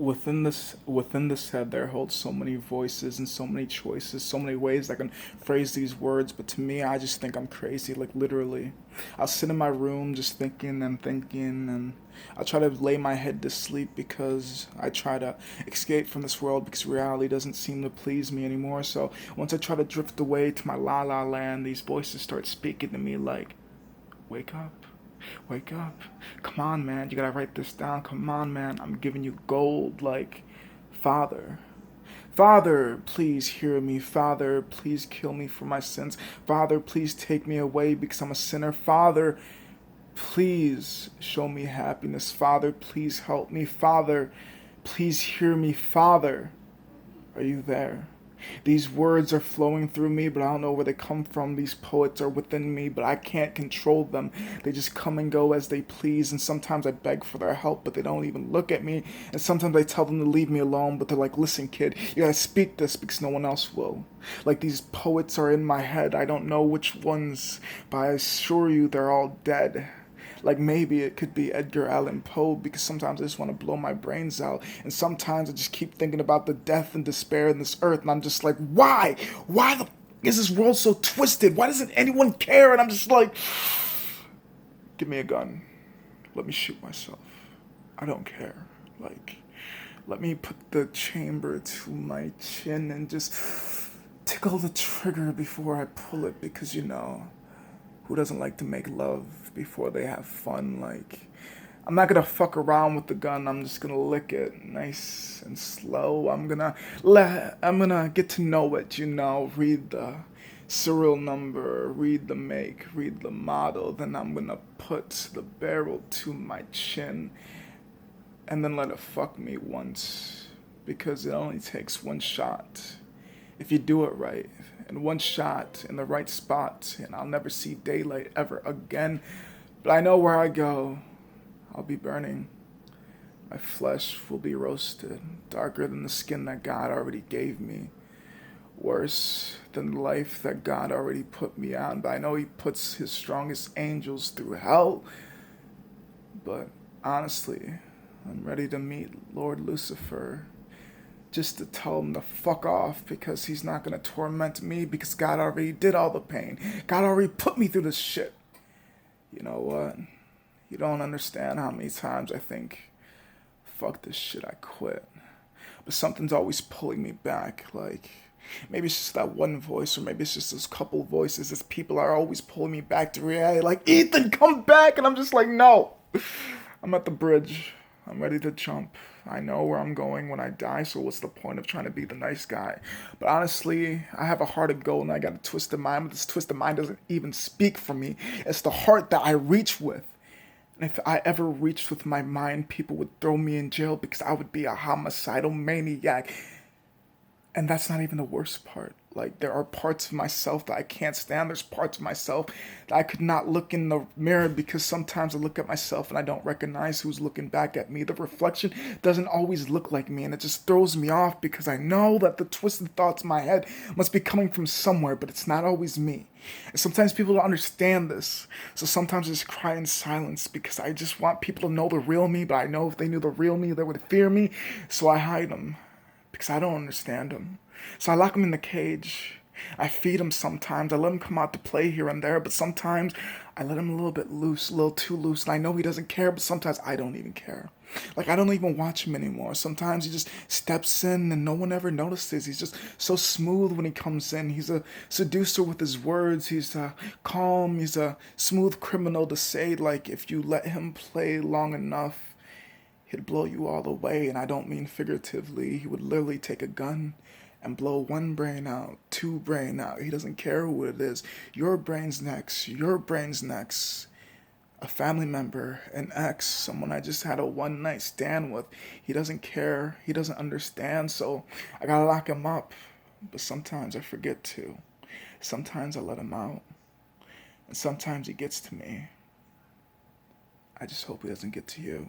within this head there holds so many voices and so many choices, so many ways I can phrase these words, but to me I just think I'm crazy, like literally. I'll sit in my room just thinking, and I'll try to lay my head to sleep because I try to escape from this world because reality doesn't seem to please me anymore. So once I try to drift away to my la la land, these voices start speaking to me like, wake up. Wake up. Come on, man. You gotta write this down. Come on, man. I'm giving you gold. Like, Father. Father, please hear me. Father, please kill me for my sins. Father, please take me away because I'm a sinner. Father, please show me happiness. Father, please help me. Father, please hear me. Father, are you there? These words are flowing through me, but I don't know where they come from. These poets are within me, but I can't control them. They just come and go as they please, and sometimes I beg for their help, but they don't even look at me. And sometimes I tell them to leave me alone, but they're like, listen, kid, you gotta speak this because no one else will. Like these poets are in my head. I don't know which ones, but I assure you they're all dead. Like maybe it could be Edgar Allan Poe because sometimes I just want to blow my brains out. And sometimes I just keep thinking about the death and despair in this earth. And I'm just like, why? Why the is this world so twisted? Why doesn't anyone care? And I'm just like, give me a gun. Let me shoot myself. I don't care. Like, let me put the chamber to my chin and just tickle the trigger before I pull it because who doesn't like to make love before they have fun? Like, I'm not gonna fuck around with the gun. I'm just gonna lick it nice and slow. I'm gonna get to know it, read the serial number, read the make, read the model. Then I'm gonna put the barrel to my chin and then let it fuck me once because it only takes one shot if you do it right, and one shot in the right spot, and I'll never see daylight ever again. But I know where I go, I'll be burning. My flesh will be roasted, darker than the skin that God already gave me, worse than the life that God already put me on. But I know He puts His strongest angels through hell. But honestly, I'm ready to meet Lord Lucifer just to tell him to fuck off because he's not gonna torment me because God already did all the pain. God already put me through this shit. You know what? You don't understand how many times I think, fuck this shit, I quit. But something's always pulling me back. Like, maybe it's just that one voice, or maybe it's just those couple voices. As people are always pulling me back to reality. Like, Ethan, come back! And I'm just like, no. I'm at the bridge. I'm ready to jump. I know where I'm going when I die, so what's the point of trying to be the nice guy? But honestly, I have a heart of gold and I got a twisted mind, but this twisted mind doesn't even speak for me. It's the heart that I reach with. And if I ever reached with my mind, people would throw me in jail because I would be a homicidal maniac. And that's not even the worst part. Like, there are parts of myself that I can't stand. There's parts of myself that I could not look in the mirror because sometimes I look at myself and I don't recognize who's looking back at me. The reflection doesn't always look like me, and it just throws me off because I know that the twisted thoughts in my head must be coming from somewhere, but it's not always me. And sometimes people don't understand this. So sometimes I just cry in silence because I just want people to know the real me, but I know if they knew the real me, they would fear me. So I hide them because I don't understand him. So I lock him in the cage. I feed him sometimes. I let him come out to play here and there, but sometimes I let him a little bit loose, a little too loose. And I know he doesn't care, but sometimes I don't even care. Like, I don't even watch him anymore. Sometimes he just steps in and no one ever notices. He's just so smooth when he comes in. He's a seducer with his words. He's calm. He's a smooth criminal to say, like, if you let him play long enough, he'd blow you all away, and I don't mean figuratively. He would literally take a gun and blow one brain out, two brain out. He doesn't care who it is. Your brain's next. Your brain's next. A family member, an ex, someone I just had a one night stand with. He doesn't care. He doesn't understand. So I gotta lock him up. But sometimes I forget to. Sometimes I let him out. And sometimes he gets to me. I just hope he doesn't get to you.